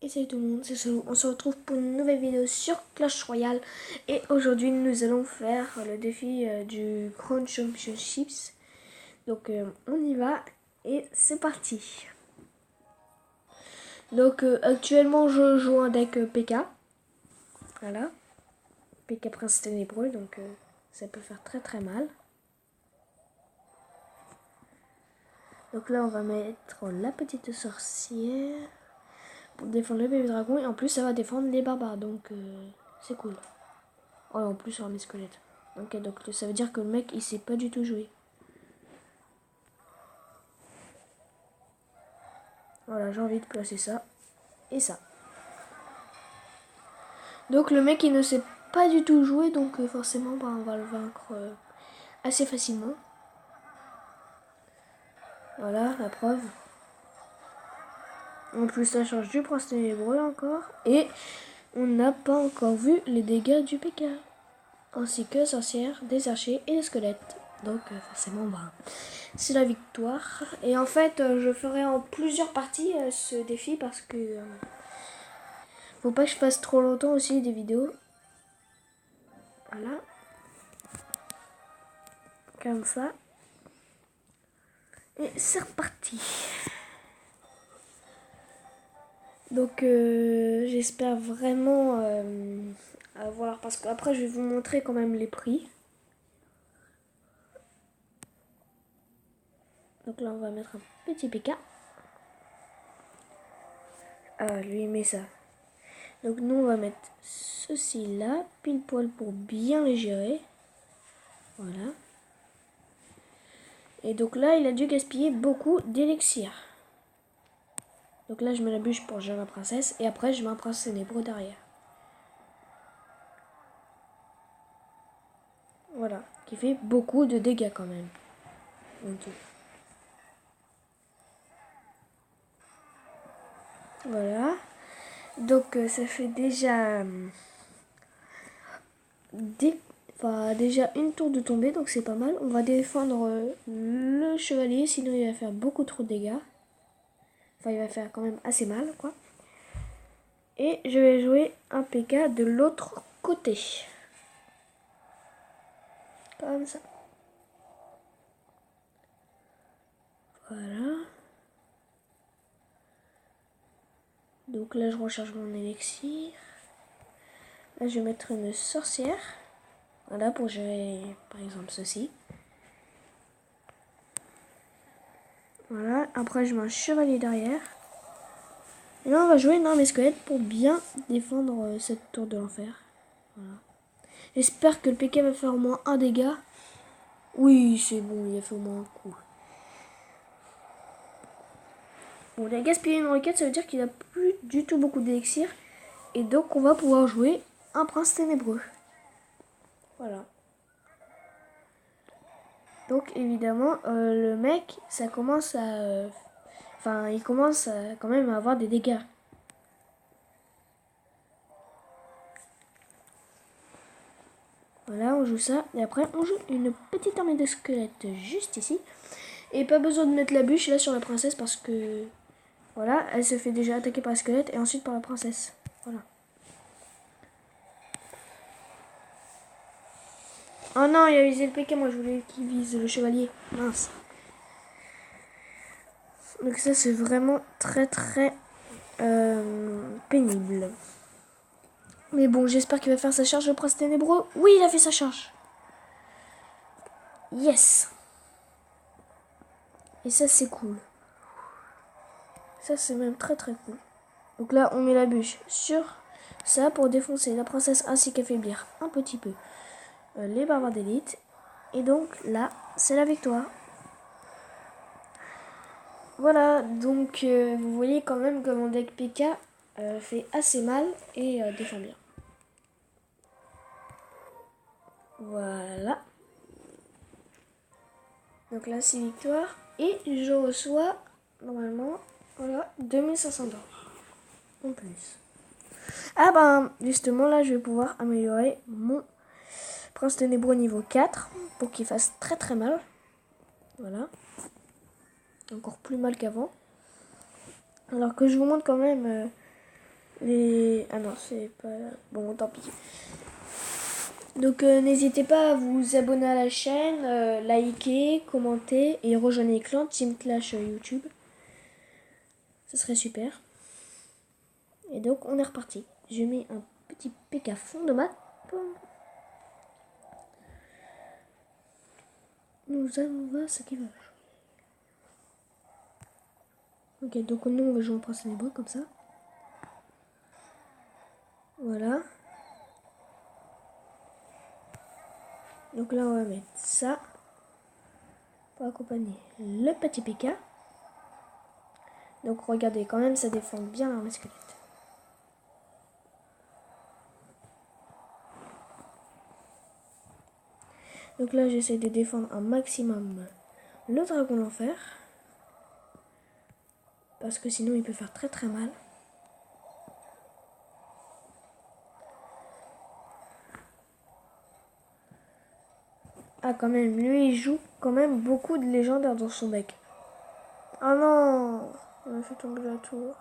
Et salut tout le monde, c'est Solou. On se retrouve pour une nouvelle vidéo sur Clash Royale. Et aujourd'hui, nous allons faire le défi du Crown Championships. Donc, on y va et c'est parti. Donc, actuellement, je joue un deck PK. Voilà. PK Prince Ténébreux, donc ça peut faire très très mal. Donc là, on va mettre la petite sorcière pour défendre le bébé dragon. Et en plus, ça va défendre les barbares, donc c'est cool. Oh, en plus, sur mes squelettes. Ok, donc ça veut dire que le mec, il sait pas du tout jouer. Voilà, j'ai envie de placer ça et ça. Donc le mec, il ne sait pas du tout jouer, donc forcément, bah, on va le vaincre assez facilement. Voilà, la preuve. En plus, ça change du prince ténébreux encore. Et on n'a pas encore vu les dégâts du PK. Ainsi que sorcière, des archers et des squelettes. Donc forcément, bah, c'est la victoire. Et en fait, je ferai en plusieurs parties ce défi parce que faut pas que je fasse trop longtemps aussi des vidéos. Voilà. Comme ça. Et c'est reparti. Donc j'espère vraiment avoir... Parce qu'après je vais vous montrer quand même les prix. Donc là on va mettre un petit PK. Ah, lui il met ça. Donc nous on va mettre ceci là, pile poil pour bien les gérer. Voilà. Et donc là il a dû gaspiller beaucoup d'élixir. Donc là je mets la bûche pour gérer la princesse. Et après je mets un prince ténébreux derrière. Voilà. Qui fait beaucoup de dégâts quand même. En tout. Voilà. Donc ça fait déjà déjà une tour de tombée, donc c'est pas mal. On va défendre le chevalier, sinon il va faire beaucoup trop de dégâts. Enfin, il va faire quand même assez mal, quoi. Et je vais jouer un PK de l'autre côté. Comme ça. Voilà. Donc là, je recharge mon élixir. Là, je vais mettre une sorcière. Voilà, pour gérer, par exemple, ceci. Voilà, après, je mets un chevalier derrière. Et là, on va jouer une armée squelette pour bien défendre cette tour de l'enfer. Voilà. J'espère que le PK va faire au moins un dégât. Oui, c'est bon, il a fait au moins un coup. Bon, il a gaspillé une requête, ça veut dire qu'il a plus du tout beaucoup d'élixir. Et donc, on va pouvoir jouer un prince ténébreux. Voilà. Donc, évidemment, le mec, ça commence à... Enfin, il commence quand même à avoir des dégâts. Voilà, on joue ça. Et après, on joue une petite armée de squelettes juste ici. Et pas besoin de mettre la bûche là sur la princesse parce que... Voilà, elle se fait déjà attaquer par le squelette et ensuite par la princesse. Voilà. Oh non, il a visé le PK, moi je voulais qu'il vise le chevalier. Mince. Donc ça c'est vraiment très très pénible. Mais bon, j'espère qu'il va faire sa charge, le prince ténébreux. Oui, il a fait sa charge. Yes. Et ça c'est cool. Ça c'est même très très cool. Donc là, on met la bûche sur ça pour défoncer la princesse ainsi qu'affaiblir un petit peu les barbares d'élite. Et donc là, c'est la victoire. Voilà, donc vous voyez quand même que mon deck PK fait assez mal et défend bien. Voilà. Donc là, c'est victoire. Et je reçois, normalement, voilà, 2500 $. En plus. Ah ben, justement, là, je vais pouvoir améliorer mon prince ténébreux niveau 4 pour qu'il fasse très très mal. Voilà. Encore plus mal qu'avant. Alors que je vous montre quand même Ah non, c'est pas... Bon, tant pis. Donc n'hésitez pas à vous abonner à la chaîne, liker, commenter et rejoindre les clans Team Clash YouTube. Ce serait super. Et donc on est reparti. Je mets un petit PK fond de map. Nous allons voir ce qu'il va jouer. Ok, donc nous on va jouer en prince ténébreux comme ça. Voilà. Donc là on va mettre ça pour accompagner le petit PK. Donc regardez, quand même ça défend bien l'armée squelette. Donc là j'essaie de défendre un maximum le dragon d'enfer. Parce que sinon il peut faire très très mal. Ah quand même, lui il joue quand même beaucoup de légendaires dans son deck. Ah non, on a fait tomber la tour.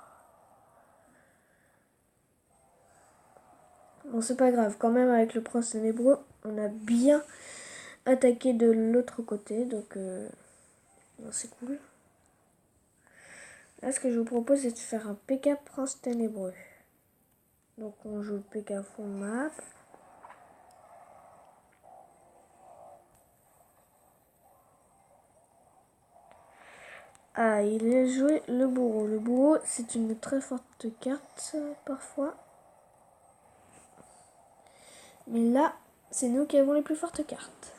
Bon c'est pas grave, quand même avec le prince ténébreux, on a bien attaqué de l'autre côté, donc c'est cool. Là ce que je vous propose c'est de faire un PK prince ténébreux. Donc on joue PK fond de map. Ah, il a joué le bourreau. Le bourreau, c'est une très forte carte, parfois. Mais là, c'est nous qui avons les plus fortes cartes.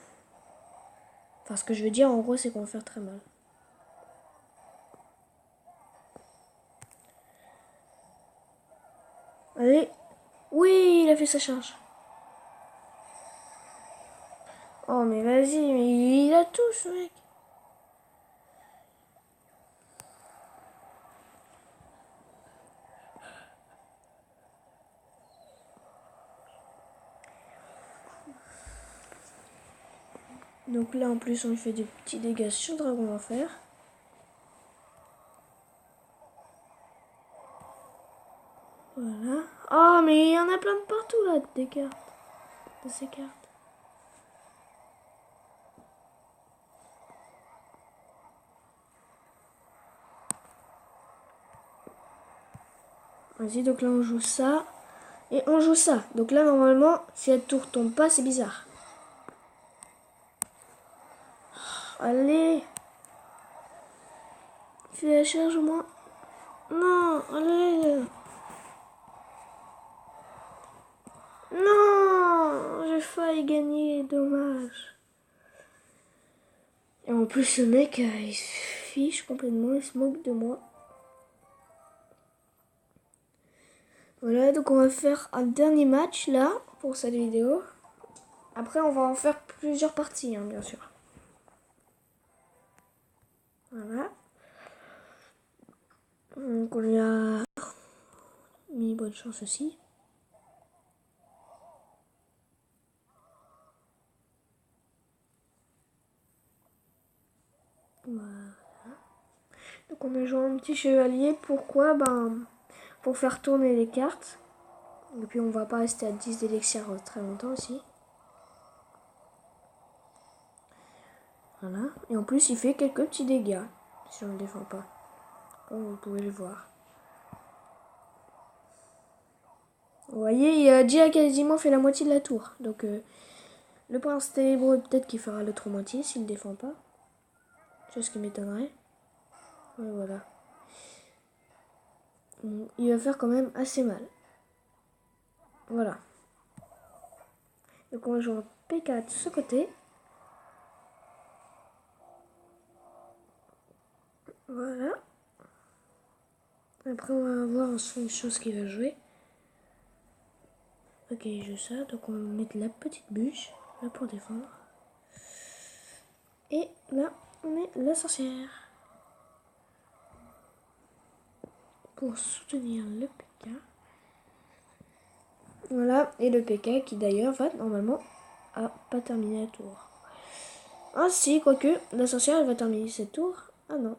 Enfin, ce que je veux dire, en gros, c'est qu'on va faire très mal. Allez. Oui, il a fait sa charge. Oh, mais vas-y, mais il a tout, ce mec. Donc là, en plus, on lui fait des petits dégâts sur le dragon d'enfer. Voilà. Oh, mais il y en a plein de partout, là, des cartes. De ces cartes. Vas-y, donc là, on joue ça. Et on joue ça. Donc là, normalement, si la tour tombe pas, c'est bizarre. Allez. Fais la charge au moins. Non, allez. Non, j'ai failli gagner, dommage. Et en plus, ce mec, il se fiche complètement, il se moque de moi. Voilà, donc on va faire un dernier match là, pour cette vidéo. Après, on va en faire plusieurs parties, hein, bien sûr. Voilà. Donc on lui a mis bonne chance aussi. Voilà. Donc on a joué un petit chevalier. Pourquoi? Pour faire tourner les cartes. Et puis on va pas rester à 10 d'élixir très longtemps aussi. Voilà. Et en plus il fait quelques petits dégâts. Si on ne le défend pas. Comme vous pouvez le voir. Vous voyez, il a déjà quasiment fait la moitié de la tour. Donc le prince ténébreux, peut-être qu'il fera l'autre moitié s'il ne défend pas. Chose qui m'étonnerait. Ouais, voilà. Il va faire quand même assez mal. Voilà. Donc on va jouer un P4 de ce côté. Voilà. Après on va voir une chose qu'il va jouer. Ok, il joue ça. Donc on va mettre la petite bûche là pour défendre. Et là, on met la sorcière. Pour soutenir le PK. Voilà, et le PK qui d'ailleurs va normalement pas terminer la tour. Ah si, quoique, la sorcière elle va terminer cette tour. Ah non.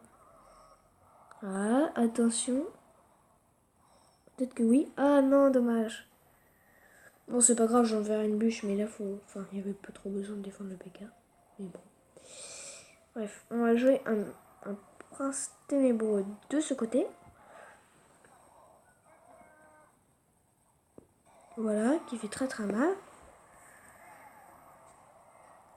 Ah, attention. Peut-être que oui. Ah non, dommage. Bon, c'est pas grave, j'enverrai une bûche, mais là, enfin, il n'y avait pas trop besoin de défendre le PK. Mais bon. Bref, on va jouer un prince ténébreux de ce côté. Voilà, qui fait très très mal.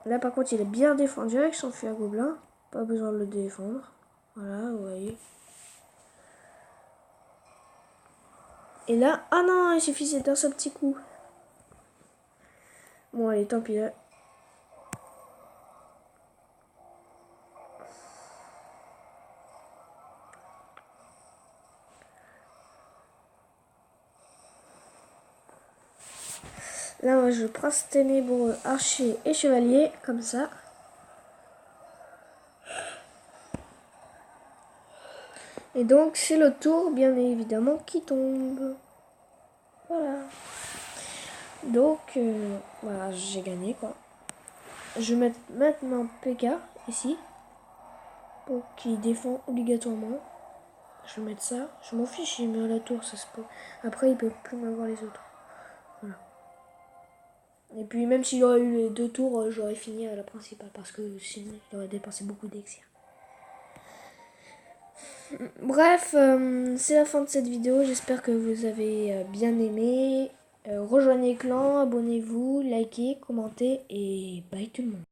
Là, par contre, il est bien défendu avec son feu à gobelin. Pas besoin de le défendre. Voilà, vous voyez. Et là, ah non, il suffisait d'un seul petit coup. Bon, allez, tant pis là. Là, moi, je prince ténébreux, archer et chevalier, comme ça. Et donc, c'est le tour, bien évidemment, qui tombe. Voilà. Donc, voilà, j'ai gagné, quoi. Je vais mettre maintenant PK, ici. Pour qu'il défend obligatoirement. Je vais mettre ça. Je m'en fiche, il met à la tour, ça se peut. Après, il peut plus m'avoir les autres. Voilà. Et puis, même s'il aurait eu les 2 tours, j'aurais fini à la principale. Parce que sinon, il aurait dépensé beaucoup d'élixir. Bref, c'est la fin de cette vidéo. J'espère que vous avez bien aimé. Rejoignez le clan, abonnez-vous, likez, commentez et bye tout le monde.